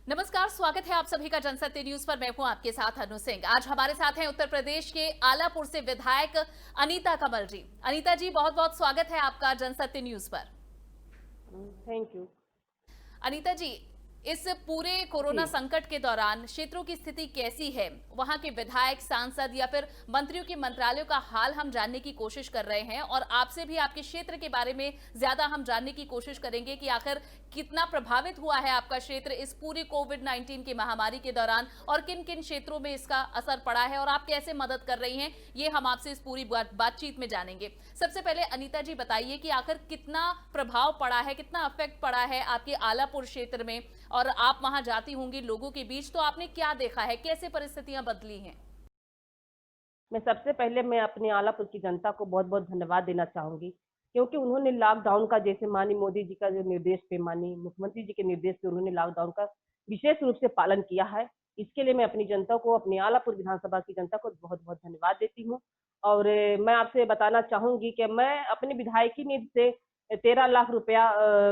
नमस्कार, स्वागत है आप सभी का जनसत्य न्यूज पर। मैं हूं आपके साथ अनु सिंह। आज हमारे साथ हैं उत्तर प्रदेश के आलापुर से विधायक अनीता कमल जी। अनीता जी, बहुत बहुत स्वागत है आपका जनसत्य न्यूज पर। Thank you. अनीता जी, इस पूरे जी। कोरोना संकट के दौरान क्षेत्रों की स्थिति कैसी है? वहां के विधायक, सांसद या फिर मंत्रियों के मंत्रालयों का हाल हम जानने की कोशिश कर रहे हैं और आपसे भी आपके क्षेत्र के बारे में ज्यादा हम जानने की कोशिश करेंगे कि आखिर कितना प्रभावित हुआ है आपका क्षेत्र इस पूरी कोविड-19 की महामारी के दौरान और किन किन क्षेत्रों में इसका असर पड़ा है और आप कैसे मदद कर रही हैं, ये हम आपसे इस पूरी बातचीत में जानेंगे। सबसे पहले अनीता जी बताइए कि आखिर कितना प्रभाव पड़ा है, कितना अफेक्ट पड़ा है आपके आलापुर क्षेत्र में, और आप वहां जाती होंगी लोगों के बीच, तो आपने क्या देखा है, कैसे परिस्थितियां बदली हैं? मैं अपने आलापुर की जनता को बहुत-बहुत धन्यवाद देना चाहूँगी, क्योंकि उन्होंने लॉकडाउन का, जैसे माननीय मोदी जी का जो निर्देश पे, माननीय मुख्यमंत्री जी के निर्देश पे उन्होंने लॉकडाउन का विशेष रूप से पालन किया है। इसके लिए मैं अपनी जनता को, अपनी आलापुर विधानसभा की जनता को बहुत-बहुत धन्यवाद देती हूँ। और मैं आपसे बताना चाहूँगी कि मैं अपनी विधायकी निधि से 13 लाख रुपया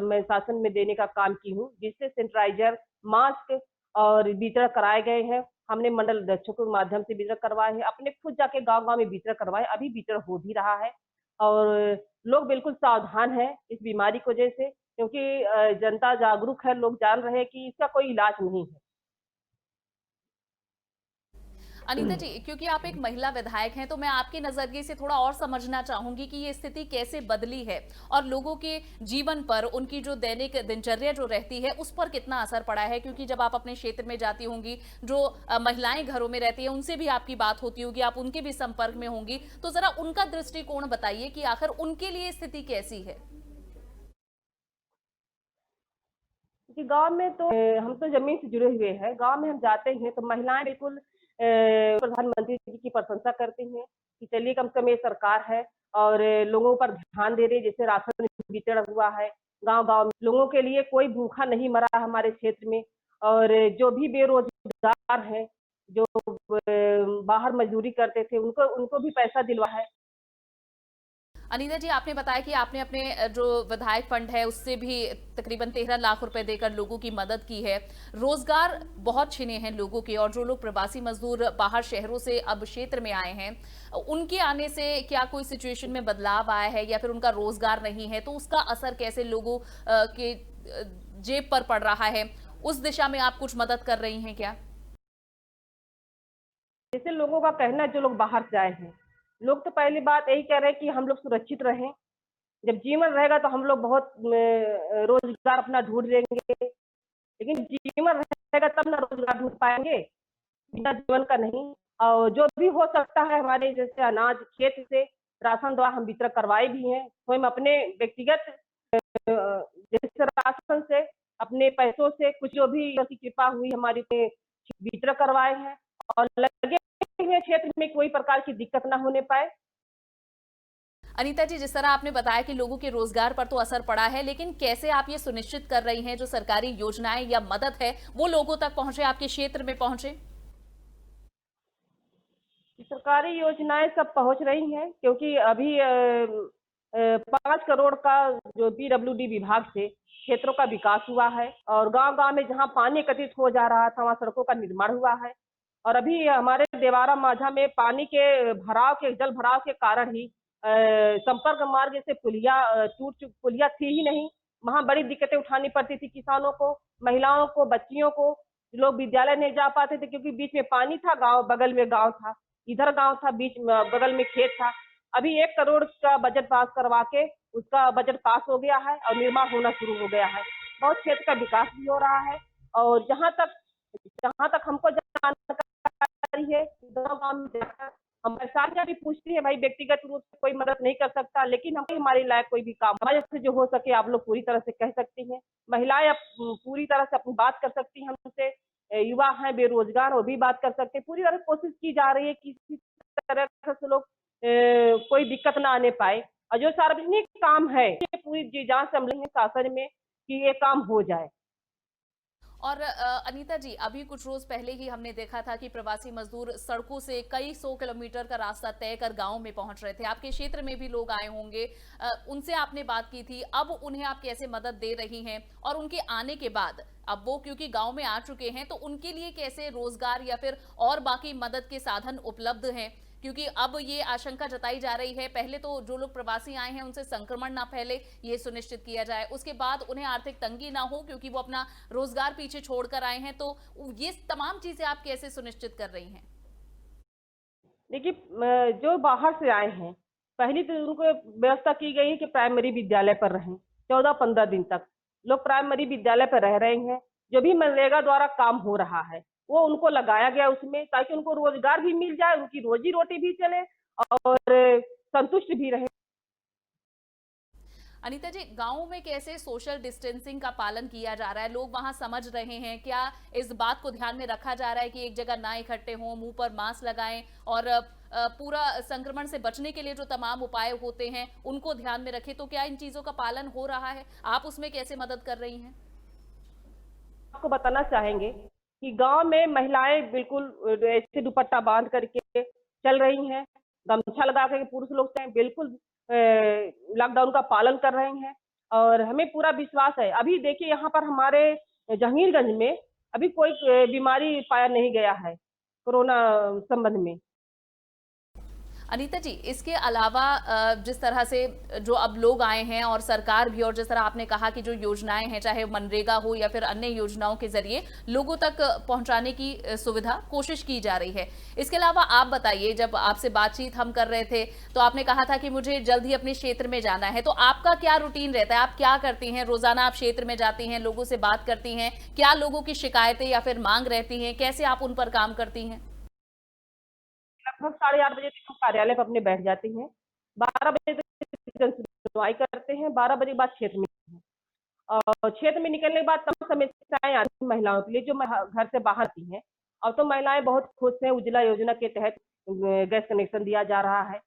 मैं शासन में देने का काम की हूँ, जिससे सैनिटाइज़र, मास्क और वितरण कराए गए हैं। हमने मंडल अध्यक्षों के माध्यम से वितरण करवाए हैं, अपने खुद जाके गाँव-गाँव में वितरण करवाए, अभी वितरण हो भी रहा है। और लोग बिल्कुल सावधान हैं इस बीमारी की वजह से, क्योंकि जनता जागरूक है, लोग जान रहे हैं कि इसका कोई इलाज नहीं है। अनीता जी, क्योंकि आप एक महिला विधायक हैं, तो मैं आपके नजरिए से थोड़ा और समझना चाहूंगी कि ये स्थिति कैसे बदली है और लोगों के जीवन पर, उनकी जो दैनिक दिनचर्या जो रहती है, उस पर कितना असर पड़ा है। क्योंकि जब आप अपने क्षेत्र में जाती होंगी, जो महिलाएं घरों में रहती हैं, उनसे भी आपकी बात होती होगी, आप उनके भी संपर्क में होंगी, तो जरा उनका दृष्टिकोण बताइए कि आखिर उनके लिए स्थिति कैसी है। क्योंकि गाँव में तो हम तो ज़मीन से जुड़े हुए हैं, गाँव में हम जाते हैं तो महिलाएँ बिल्कुल प्रधानमंत्री जी की प्रशंसा करती हैं कि चलिए कम से कम ये सरकार है और लोगों पर ध्यान दे रही है, जैसे राशन वितरण हुआ है, गाँव-गाँव में लोगों के लिए कोई भूखा नहीं मरा हमारे क्षेत्र में। और जो भी बेरोज़गार हैं, जो बाहर मज़दूरी करते थे, उनको उनको भी पैसा दिलवा है। अनीता जी, आपने बताया कि आपने अपने जो विधायक फंड है उससे भी तकरीबन 13 लाख रुपए देकर लोगों की मदद की है। रोजगार बहुत छिने हैं लोगों के, और जो लोग प्रवासी मजदूर बाहर शहरों से अब क्षेत्र में आए हैं, उनके आने से क्या कोई सिचुएशन में बदलाव आया है या फिर उनका रोजगार नहीं है, तो उसका असर कैसे लोगों के जेब पर पड़ रहा है? उस दिशा में आप कुछ मदद कर रही हैं क्या? जैसे लोगों का कहना है, जो लोग बाहर से आए हैं, लोग तो पहली बात यही कह रहे हैं कि हम लोग सुरक्षित रहें। जब जीवन रहेगा तो हम लोग बहुत रोजगार अपना ढूंढ लेंगे, लेकिन जीवन रहेगा तब ना रोजगार ढूंढ पाएंगे, बिना जीवन का नहीं। और जो भी हो सकता है, हमारे जैसे अनाज खेत से राशन द्वारा हम वितरण करवाए भी हैं, तो हम अपने व्यक्तिगत जैसे राशन से, अपने पैसों से कुछ जो भी की कृपा हुई हमारी पे वितरण करवाए हैं। और लगे हुए क्षेत्र में कोई प्रकार की दिक्कत ना होने पाए। अनीता जी, जिस तरह आपने बताया कि लोगों के रोजगार पर तो असर पड़ा है, लेकिन कैसे आप ये सुनिश्चित कर रही हैं जो सरकारी योजनाएं या मदद है वो लोगों तक पहुंचे, आपके क्षेत्र में पहुंचे? सरकारी योजनाएं सब पहुंच रही हैं, क्योंकि अभी 5 करोड़ का जो पीडब्ल्यूडी विभाग से क्षेत्रों का विकास हुआ है, और गांव-गांव में जहां पानी एकत्रित हो जा रहा था, वहां सड़कों का निर्माण हुआ है। और अभी हमारे देवारा माझा में पानी के जल भराव के कारण ही संपर्क मार्ग से पुलिया थी ही नहीं। वहां बड़ी दिक्कतें उठानी पड़ती थी किसानों को, महिलाओं को, बच्चियों को। लोग विद्यालय नहीं जा पाते थे, क्योंकि बीच में पानी था, गांव बगल में गांव था, इधर गांव था, बीच बगल में खेत था। अभी 1 करोड़ का बजट पास करवा के उसका बजट पास हो गया है और निर्माण होना शुरू हो गया है। बहुत क्षेत्र का विकास भी हो रहा है। और जहाँ तक हमको जानकारी है, गाँव-गाँव में जाकर हम परेशानियाँ भी पूछती है। भाई व्यक्तिगत रूप से कोई मदद नहीं कर सकता, लेकिन हमको हमारे लायक कोई भी काम हमारे से जो हो सके आप लोग पूरी तरह से कह सकती हैं। महिलाएं पूरी तरह से अपनी बात कर सकती हैं हमसे। युवा हैं बेरोजगार, वो भी बात कर सकते हैं। पूरी तरह कोशिश की जा रही है कि किसी तरह से लोग कोई दिक्कत ना आने पाए, और जो सार्वजनिक काम है ये पूरी जी जान से हम लेंगे शासन में कि ये काम हो जाए। और अनीता जी, अभी कुछ रोज पहले ही हमने देखा था कि प्रवासी मजदूर सड़कों से कई 100 किलोमीटर का रास्ता तय कर गांव में पहुंच रहे थे। आपके क्षेत्र में भी लोग आए होंगे, उनसे आपने बात की थी। अब उन्हें आप कैसे मदद दे रही हैं, और उनके आने के बाद अब वो क्योंकि गांव में आ चुके हैं तो उनके लिए कैसे रोजगार या फिर और बाकी मदद के साधन उपलब्ध हैं? क्योंकि अब ये आशंका जताई जा रही है, पहले तो जो लोग प्रवासी आए हैं उनसे संक्रमण ना फैले, ये सुनिश्चित किया जाए, उसके बाद उन्हें आर्थिक तंगी ना हो क्योंकि वो अपना रोजगार पीछे छोड़कर आए हैं। तो ये तमाम चीजें आप कैसे सुनिश्चित कर रही हैं? देखिए, जो बाहर से आए हैं, पहली तो उनको व्यवस्था की गई है कि प्राइमरी विद्यालय पर रहें। 14-15 दिन तक लोग प्राइमरी विद्यालय पर रह रहे हैं। जो भी मनरेगा द्वारा काम हो रहा है वो उनको लगाया गया उसमें, ताकि उनको रोजगार भी मिल जाए, उनकी रोजी रोटी भी चले और संतुष्ट भी रहे। अनीता जी, गांव में कैसे सोशल डिस्टेंसिंग का पालन किया जा रहा है? लोग वहां समझ रहे हैं क्या? इस बात को ध्यान में रखा जा रहा है कि एक जगह ना इकट्ठे हों, मुंह पर मास्क लगाएं और पूरा संक्रमण से बचने के लिए जो तमाम उपाय होते हैं उनको ध्यान में रखें? तो क्या इन चीजों का पालन हो रहा है? आप उसमें कैसे मदद कर रही हैं? आपको बताना चाहेंगे कि गांव में महिलाएं बिल्कुल ऐसे दुपट्टा बांध करके चल रही हैं, गमछा लगा करके पुरुष लोग से बिल्कुल लॉकडाउन का पालन कर रहे हैं। और हमें पूरा विश्वास है। अभी देखिए, यहाँ पर हमारे जहांगीरगंज में अभी कोई बीमारी पाया नहीं गया है कोरोना संबंध में। अनीता जी, इसके अलावा जिस तरह से जो अब लोग आए हैं और सरकार भी, और जिस तरह आपने कहा कि जो योजनाएं हैं चाहे मनरेगा हो या फिर अन्य योजनाओं के जरिए लोगों तक पहुंचाने की सुविधा कोशिश की जा रही है। इसके अलावा आप बताइए, जब आपसे बातचीत हम कर रहे थे तो आपने कहा था कि मुझे जल्द ही अपने क्षेत्र में जाना है, तो आपका क्या रूटीन रहता है? आप क्या करती हैं रोजाना? आप क्षेत्र में जाती हैं, लोगों से बात करती हैं, क्या लोगों की शिकायतें या फिर मांग रहती हैं, कैसे आप उन पर काम करती हैं? लगभग 8:30 बजे तक हम कार्यालय पर अपने बैठ जाती हैं। 12 बजे तक जन सुनवाई करते हैं। 12 बजे के बाद क्षेत्र में और क्षेत्र में निकलने के बाद तमाम समस्याएं आती हैं महिलाओं के लिए जो घर से बाहर आती हैं। अब तो महिलाएं बहुत खुश हैं। उज्ज्वला योजना के तहत गैस कनेक्शन दिया जा रहा है,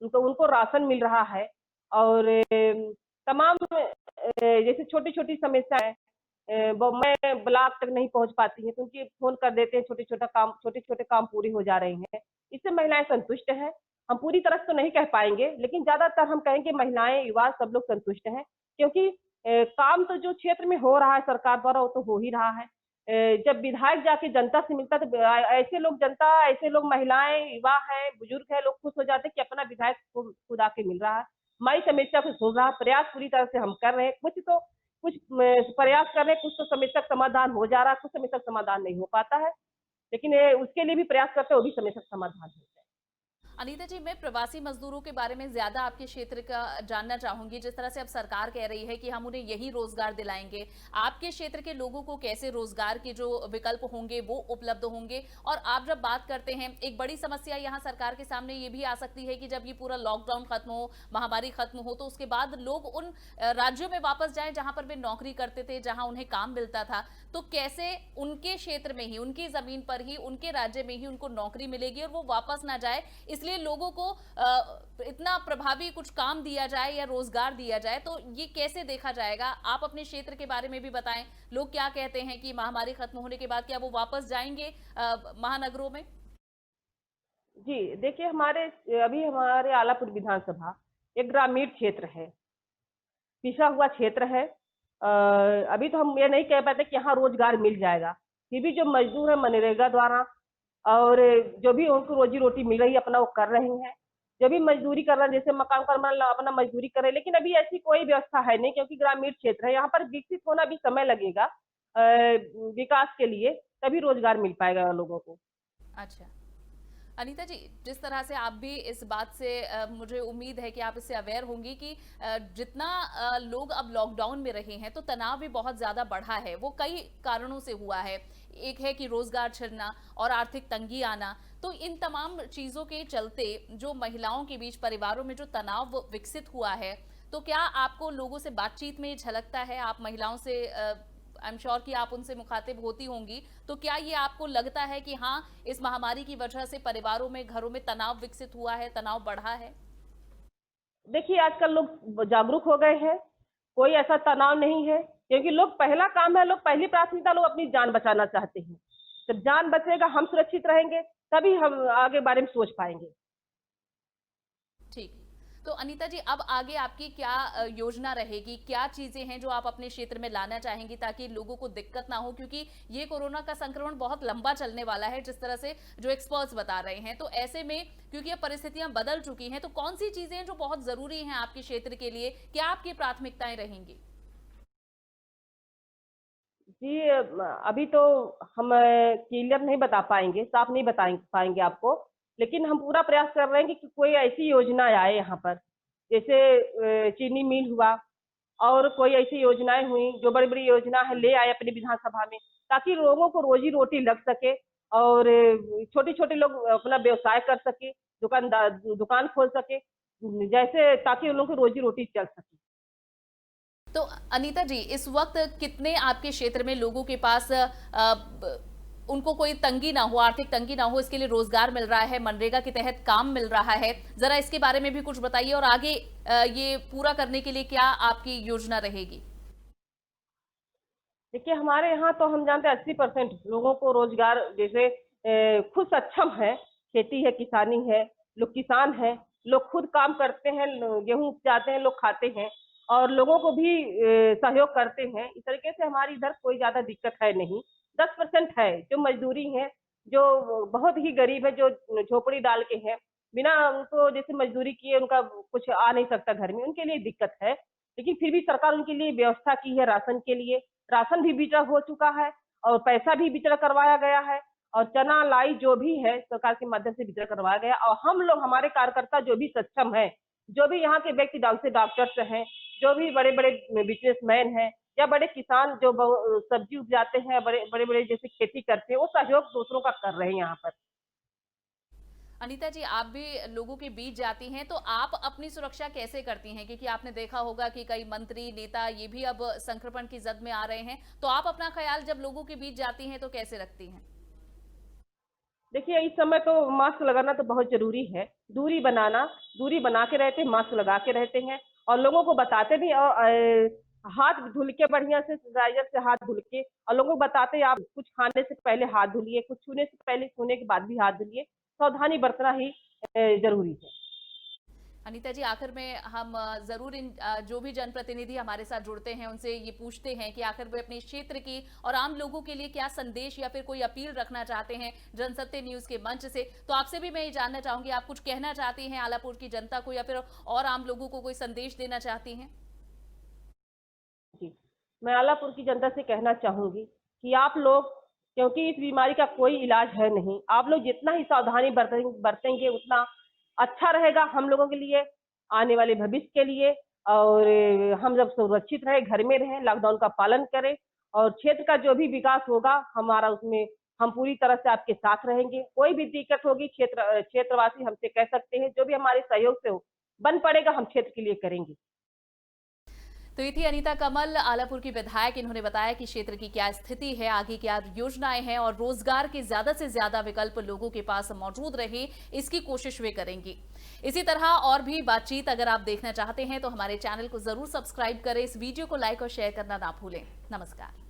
उनको उनको राशन मिल रहा है। और तमाम जैसे छोटी छोटी समस्याएं वो मैं ब्लॉक तक नहीं पहुंच पाती हैं, तो उनकी फोन कर देते हैं। छोटे छोटे काम पूरे हो जा रहे हैं। इससे महिलाएं संतुष्ट हैं। हम पूरी तरह से तो नहीं कह पाएंगे, लेकिन ज्यादातर हम कहेंगे महिलाएं, युवा सब लोग संतुष्ट हैं। क्योंकि काम तो जो क्षेत्र में हो रहा है सरकार द्वारा वो तो हो ही रहा है। जब विधायक जाके जनता से मिलता है तो ऐसे लोग, जनता, ऐसे लोग, महिलाएं, युवा है, बुजुर्ग है, लोग खुश हो जाते हैं कि अपना विधायक खुद आके मिल रहा है, हमारी समस्या को सुन रहा है। प्रयास पूरी तरह से हम कर रहे हैं। कुछ प्रयास कर रहे हैं, कुछ तो समस्या का समाधान हो जा रहा है, कुछ समस्या का समाधान नहीं हो पाता है, लेकिन उसके लिए भी प्रयास करते हैं, वो भी समस्या का समाधान हो जाए। अनीता जी, मैं प्रवासी मजदूरों के बारे में ज्यादा आपके क्षेत्र का जानना चाहूंगी। जिस तरह से अब सरकार कह रही है कि हम उन्हें यही रोजगार दिलाएंगे, आपके क्षेत्र के लोगों को कैसे रोजगार के जो विकल्प होंगे वो उपलब्ध होंगे? और आप जब बात करते हैं, एक बड़ी समस्या यहाँ सरकार के सामने ये भी आ सकती है कि जब ये पूरा लॉकडाउन खत्म हो, महामारी खत्म हो, तो उसके बाद लोग उन राज्यों में वापस जाएं जहां पर वे नौकरी करते थे, जहां उन्हें काम मिलता था। तो कैसे उनके क्षेत्र में ही, उनकी जमीन पर ही, उनके राज्य में ही उनको नौकरी मिलेगी और वो वापस ना जाए? इसलिए लोगों को इतना प्रभावी कुछ काम दिया जाए या रोजगार दिया जाए, तो ये कैसे देखा जाएगा? आप अपने क्षेत्र के बारे में भी बताएं। लोग क्या कहते हैं कि महामारी खत्म होने के बाद क्या वो वापस जाएंगे महानगरों में? जी, देखिए, अभी हमारे आलापुर विधानसभा एक ग्रामीण क्षेत्र है, पिछड़ा हुआ क्षेत्र है। अभी तो हम ये नहीं कह पाते कि यहाँ रोजगार मिल जाएगा। फिर भी जो मजदूर है मनरेगा द्वारा और जो भी उनको रोजी रोटी मिल रही है अपना वो कर रहे हैं। जो भी मजदूरी कर रहे हैं, जैसे मकान का अपना मजदूरी कर रहे हैं, लेकिन अभी ऐसी कोई व्यवस्था है नहीं, क्योंकि ग्रामीण क्षेत्र है। यहाँ पर विकसित होना भी समय लगेगा विकास के लिए, तभी रोजगार मिल पाएगा लोगों को। अच्छा अनीता जी, जिस तरह से आप भी इस बात से मुझे उम्मीद है कि आप इससे अवेयर होंगी कि जितना लोग अब लॉकडाउन में रहे हैं तो तनाव भी बहुत ज्यादा बढ़ा है। वो कई कारणों से हुआ है। एक है कि रोजगार छिनना और आर्थिक तंगी आना। तो इन तमाम चीजों के चलते जो महिलाओं के बीच, परिवारों में जो तनाव विकसित हुआ है, तो क्या आपको लोगों से बातचीत में झलकता है? आप महिलाओं से आई एम श्योर कि आप उनसे मुखातिब होती होंगी, तो क्या ये आपको लगता है कि हाँ, इस महामारी की वजह से परिवारों में, घरों में तनाव विकसित हुआ है, तनाव बढ़ा है? देखिए, आजकल लोग जागरूक हो गए हैं। कोई ऐसा तनाव नहीं है, क्योंकि लोग पहला काम है, लोग पहली प्राथमिकता लोग अपनी जान बचाना चाहते हैं। जब जान बचेगा, हम सुरक्षित रहेंगे, तभी हम आगे बारे में सोच पाएंगे। ठीक। तो अनीता जी, अब आगे आपकी क्या योजना रहेगी? क्या चीजें हैं जो आप अपने क्षेत्र में लाना चाहेंगी ताकि लोगों को दिक्कत ना हो, क्योंकि ये कोरोना का संक्रमण बहुत लंबा चलने वाला है जिस तरह से जो एक्सपर्ट्स बता रहे हैं। तो ऐसे में क्योंकि अब परिस्थितियां बदल चुकी हैं, तो कौन सी चीजें हैं जो बहुत जरूरी हैं आपके क्षेत्र के लिए? क्या आपकी प्राथमिकताएं रहेंगी? जी, अभी तो हम क्लियर नहीं बता पाएंगे, साफ नहीं बता पाएंगे आपको, लेकिन हम पूरा प्रयास कर रहे हैं कि कोई ऐसी योजना आए यहाँ पर, जैसे चीनी मिल हुआ और कोई ऐसी योजनाएं हुई, जो बड़ी बड़ी योजना है ले आए अपनी विधानसभा में, ताकि लोगों को रोजी रोटी लग सके और छोटे छोटे लोग अपना व्यवसाय कर सके, दुकान खोल सके, जैसे ताकि उन लोगों की रोजी रोटी चल सके। तो अनीता जी, इस वक्त कितने आपके क्षेत्र में लोगों के पास उनको कोई तंगी ना हो, आर्थिक तंगी ना हो, इसके लिए रोजगार मिल रहा है, मनरेगा के तहत काम मिल रहा है? जरा इसके बारे में भी कुछ बताइए और आगे ये पूरा करने के लिए क्या आपकी योजना रहेगी? देखिए, हमारे यहाँ तो हम जानते हैं 80% लोगों को रोजगार, जैसे खुद सक्षम है, खेती है, किसानी है, लोग किसान हैं, लोग खुद काम करते हैं, गेहूं उपजाते हैं, लोग खाते हैं और लोगों को भी सहयोग करते हैं। इस तरीके से हमारी इधर कोई ज्यादा दिक्कत है नहीं। 10% है जो मजदूरी है, जो बहुत ही गरीब है, जो झोपड़ी डाल के है, बिना उनको जैसे मजदूरी किए उनका कुछ आ नहीं सकता घर में, उनके लिए दिक्कत है। लेकिन फिर भी सरकार उनके लिए व्यवस्था की है, राशन के लिए राशन भी वितरण हो चुका है और पैसा भी वितरण करवाया गया है और चना लाई जो भी है सरकार के माध्यम से वितरण करवाया गया। और हम लोग, हमारे कार्यकर्ता जो भी सक्षम है, जो भी यहाँ के व्यक्ति डॉक्टर्स हैं, जो भी बड़े बड़े बिजनेसमैन हैं या बड़े किसान जो सब्जी उपजाते हैं, बड़े बड़े बड़े जैसे खेती करते हैं, वो सहयोग दूसरों का कर रहे हैं यहाँ पर। अनीता जी, आप भी लोगों के बीच जाती हैं, तो आप अपनी सुरक्षा कैसे करती हैं? क्योंकि आपने देखा होगा कि कई मंत्री नेता ये भी अब संक्रमण की जद में आ रहे हैं, तो आप अपना ख्याल जब लोगों के बीच जाती हैं तो कैसे रखती हैं? देखिए, इस समय तो मास्क लगाना तो बहुत जरूरी है, दूरी बना के रहते हैं, मास्क लगा के रहते हैं और लोगों को बताते भी, और हाथ धुल के बढ़िया से सैनिटाइजर से हाथ धुल के, और लोगों को बताते हैं आप कुछ खाने से पहले हाथ धुलिए, कुछ छूने से पहले, छूने के बाद भी हाथ धुलिए, सावधानी बरतना ही जरूरी है। अनीता जी, आखिर में हम जरूर इन जो भी जनप्रतिनिधि हमारे साथ जुड़ते हैं उनसे ये पूछते हैं कि आखिर वे अपने क्षेत्र की और आम लोगों के लिए क्या संदेश या फिर कोई अपील रखना चाहते हैं जनसत्य न्यूज के मंच से। तो आपसे भी मैं ये जानना चाहूंगी, आप कुछ कहना चाहती हैं आलापुर की जनता को या फिर और आम लोगों को कोई संदेश देना चाहती हैं? जी, मैं आलापुर की जनता से कहना चाहूंगी कि आप लोग, क्योंकि इस बीमारी का कोई इलाज है नहीं, आप लोग जितना ही सावधानी बरतेंगे उतना अच्छा रहेगा हम लोगों के लिए, आने वाले भविष्य के लिए। और हम जब सुरक्षित रहे, घर में रहें, लॉकडाउन का पालन करें और क्षेत्र का जो भी विकास होगा हमारा, उसमें हम पूरी तरह से आपके साथ रहेंगे। कोई भी दिक्कत होगी, क्षेत्रवासी हमसे कह सकते हैं, जो भी हमारे सहयोग से हो बन पड़ेगा हम क्षेत्र के लिए करेंगे। तो ये थी अनीता कमल, आलापुर की विधायक। इन्होंने बताया कि क्षेत्र की क्या स्थिति है, आगे क्या योजनाएं हैं और रोजगार के ज्यादा से ज्यादा विकल्प लोगों के पास मौजूद रहे, इसकी कोशिश वे करेंगी। इसी तरह और भी बातचीत अगर आप देखना चाहते हैं तो हमारे चैनल को जरूर सब्सक्राइब करें, इस वीडियो को लाइक और शेयर करना ना भूलें। नमस्कार।